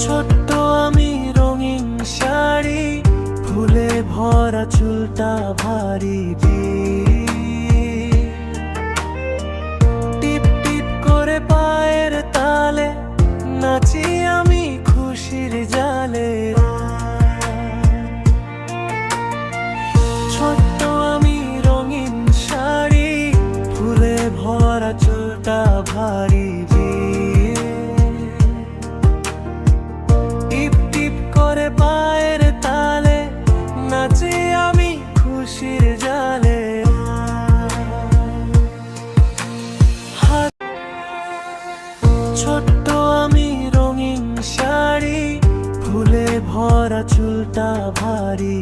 ছোট্ট আমি রঙিন শাড়ি, ফুলে ভরা চুলটা ভারী, টিপ টিপ করে পায়ের তালে নাচি আমি খুশির জালে। ছোট্ট আমি রঙিন শাড়ি, ফুলে ভরা চুলটা ভারী, টিপ টিপ করে পায়ের তালে নাচি আমি খুশির জালে। ছোট্ট আমি রঙিন শাড়ি, ফুলে ভরা চুলটা ভারী,